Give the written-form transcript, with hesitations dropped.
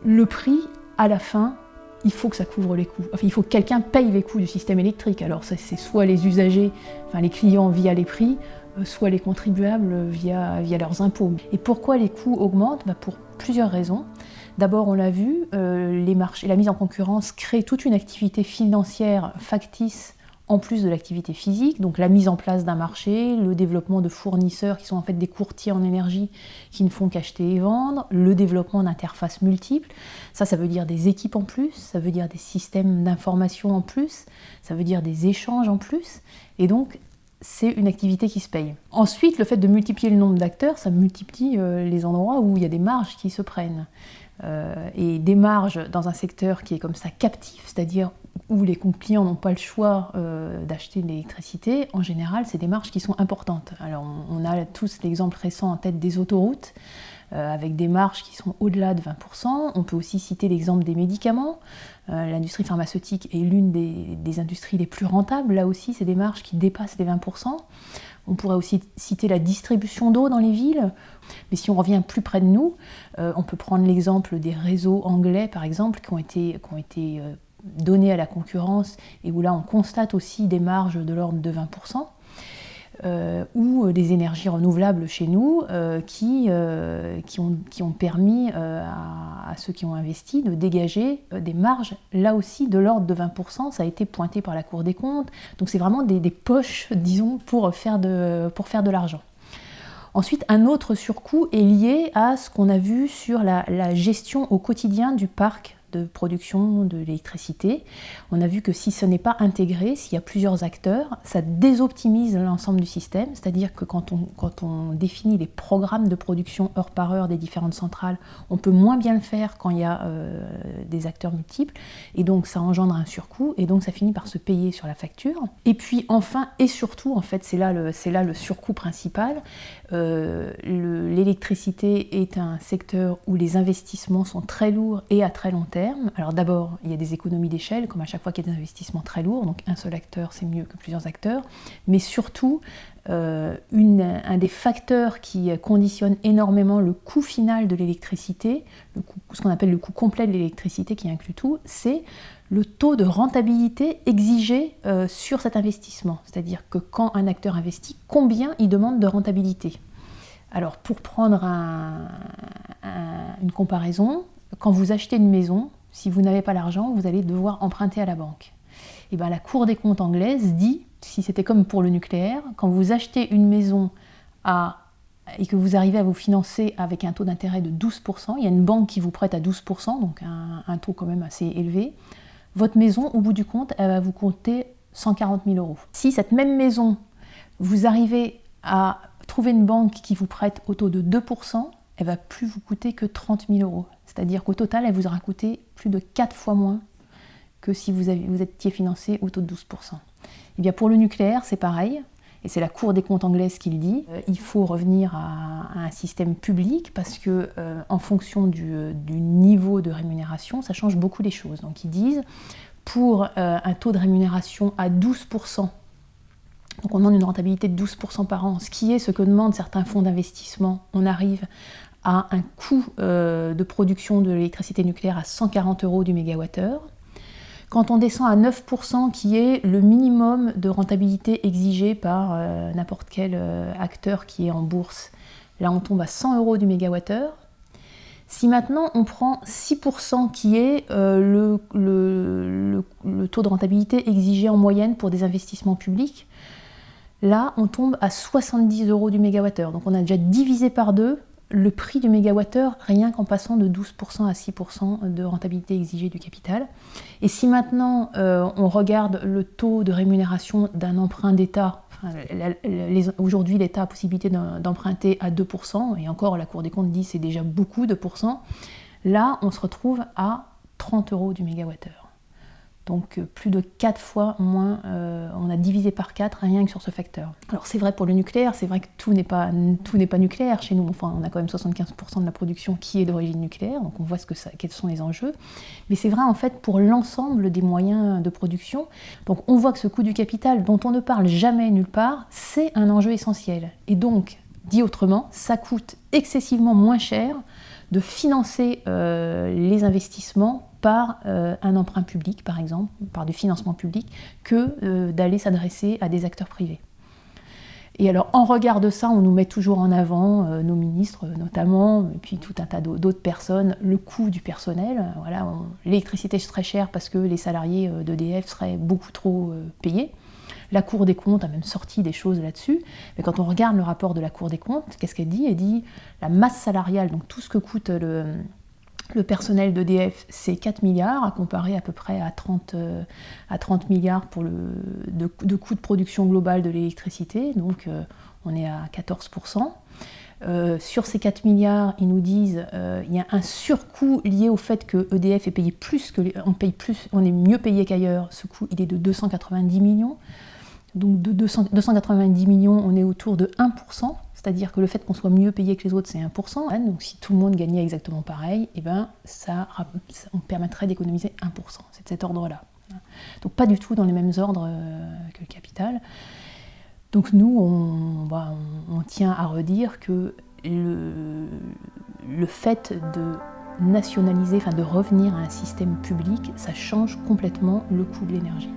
le prix, à la fin, il faut que ça couvre les coûts. Enfin, il faut que quelqu'un paye les coûts du système électrique. Alors ça, c'est soit les usagers, enfin les clients via les prix, soit les contribuables via leurs impôts. Et pourquoi les coûts augmentent ? Pour plusieurs raisons. D'abord, on l'a vu, les marchés, la mise en concurrence crée toute une activité financière factice en plus de l'activité physique, donc la mise en place d'un marché, le développement de fournisseurs qui sont en fait des courtiers en énergie qui ne font qu'acheter et vendre, le développement d'interfaces multiples. Ça veut dire des équipes en plus, ça veut dire des systèmes d'information en plus, ça veut dire des échanges en plus, et donc c'est une activité qui se paye. Ensuite, le fait de multiplier le nombre d'acteurs, ça multiplie les endroits où il y a des marges qui se prennent. Et des marges dans un secteur qui est comme ça captif, c'est-à-dire où les clients n'ont pas le choix d'acheter de l'électricité, en général, c'est des marges qui sont importantes. Alors, on a tous l'exemple récent en tête des autoroutes, avec des marges qui sont au-delà de 20%. On peut aussi citer l'exemple des médicaments. L'industrie pharmaceutique est l'une des industries les plus rentables. Là aussi, c'est des marges qui dépassent les 20%. On pourrait aussi citer la distribution d'eau dans les villes. Mais si on revient plus près de nous, on peut prendre l'exemple des réseaux anglais, par exemple, qui ont été donnés à la concurrence et où là, on constate aussi des marges de l'ordre de 20%. Ou des énergies renouvelables chez nous qui ont permis à ceux qui ont investi de dégager des marges, là aussi, de l'ordre de 20%. Ça a été pointé par la Cour des comptes. Donc c'est vraiment des poches, disons, pour faire de l'argent. Ensuite, un autre surcoût est lié à ce qu'on a vu sur la gestion au quotidien du parc de production de l'électricité. On a vu que si ce n'est pas intégré, s'il y a plusieurs acteurs, ça désoptimise l'ensemble du système, c'est-à-dire que quand on définit les programmes de production heure par heure des différentes centrales, on peut moins bien le faire quand il y a des acteurs multiples, et donc ça engendre un surcoût, et donc ça finit par se payer sur la facture. Et puis enfin, et surtout, en fait, c'est là le surcoût principal, l'électricité est un secteur où les investissements sont très lourds et à très long terme. Alors d'abord, il y a des économies d'échelle, comme à chaque fois qu'il y a des investissements très lourds, donc un seul acteur c'est mieux que plusieurs acteurs, mais surtout, un des facteurs qui conditionne énormément le coût final de l'électricité, ce qu'on appelle le coût complet de l'électricité qui inclut tout, c'est le taux de rentabilité exigé sur cet investissement. C'est-à-dire que quand un acteur investit, combien il demande de rentabilité. Alors pour prendre une comparaison, quand vous achetez une maison, si vous n'avez pas l'argent, vous allez devoir emprunter à la banque. Et bien la Cour des comptes anglaise dit, si c'était comme pour le nucléaire, quand vous achetez une maison et que vous arrivez à vous financer avec un taux d'intérêt de 12%, il y a une banque qui vous prête à 12%, donc un taux quand même assez élevé, votre maison, au bout du compte, elle va vous coûter 140 000 €. Si cette même maison, vous arrivez à trouver une banque qui vous prête au taux de 2%, elle va plus vous coûter que 30 000 €. C'est-à-dire qu'au total, elle vous aura coûté plus de 4 fois moins que si vous étiez financé au taux de 12%. Et bien pour le nucléaire, c'est pareil, et c'est la Cour des comptes anglaise qui le dit, il faut revenir à un système public parce que en fonction du niveau de rémunération, ça change beaucoup les choses. Donc ils disent, pour un taux de rémunération à 12%, donc on demande une rentabilité de 12% par an, ce qui est ce que demandent certains fonds d'investissement, on arrive à un coût de production de l'électricité nucléaire à 140 € du mégawattheure. Quand on descend à 9%, qui est le minimum de rentabilité exigé par n'importe quel acteur qui est en bourse, là on tombe à 100 € du mégawattheure. Si maintenant on prend 6%, qui est le taux de rentabilité exigé en moyenne pour des investissements publics, là on tombe à 70 € du mégawattheure. Donc on a déjà divisé par deux le prix du mégawattheure, rien qu'en passant de 12% à 6% de rentabilité exigée du capital. Et si maintenant on regarde le taux de rémunération d'un emprunt d'État, aujourd'hui l'État a possibilité d'emprunter à 2%, et encore la Cour des comptes dit c'est déjà beaucoup, 2%, là on se retrouve à 30 € du mégawattheure. Donc plus de 4 fois moins, on a divisé par 4 rien que sur ce facteur. Alors c'est vrai pour le nucléaire, c'est vrai que tout n'est pas nucléaire chez nous, enfin on a quand même 75% de la production qui est d'origine nucléaire, donc on voit quels sont les enjeux. Mais c'est vrai en fait pour l'ensemble des moyens de production. Donc on voit que ce coût du capital dont on ne parle jamais nulle part, c'est un enjeu essentiel. Et donc, dit autrement, ça coûte excessivement moins cher de financer les investissements par un emprunt public, par exemple, par du financement public, que d'aller s'adresser à des acteurs privés. Et alors, en regard de ça, on nous met toujours en avant, nos ministres notamment, et puis tout un tas d'autres personnes, le coût du personnel. Voilà, l'électricité serait chère parce que les salariés d'EDF seraient beaucoup trop payés. La Cour des comptes a même sorti des choses là-dessus. Mais quand on regarde le rapport de la Cour des comptes, qu'est-ce qu'elle dit? Elle dit la masse salariale, donc tout ce que coûte le personnel d'EDF, c'est 4 milliards, à comparer à peu près à 30 milliards pour de coût de production global de l'électricité, donc on est à 14%. Sur ces 4 milliards, ils nous disent il y a un surcoût lié au fait que EDF est payé plus, on est mieux payé qu'ailleurs. Ce coût, il est de 290 millions. Donc de 290 millions, on est autour de 1%. C'est-à-dire que le fait qu'on soit mieux payé que les autres, c'est 1%. Donc si tout le monde gagnait exactement pareil, eh ben, on permettrait d'économiser 1%. C'est de cet ordre-là. Donc pas du tout dans les mêmes ordres que le capital. Donc nous, on tient à redire que le fait de nationaliser, enfin de revenir à un système public, ça change complètement le coût de l'énergie.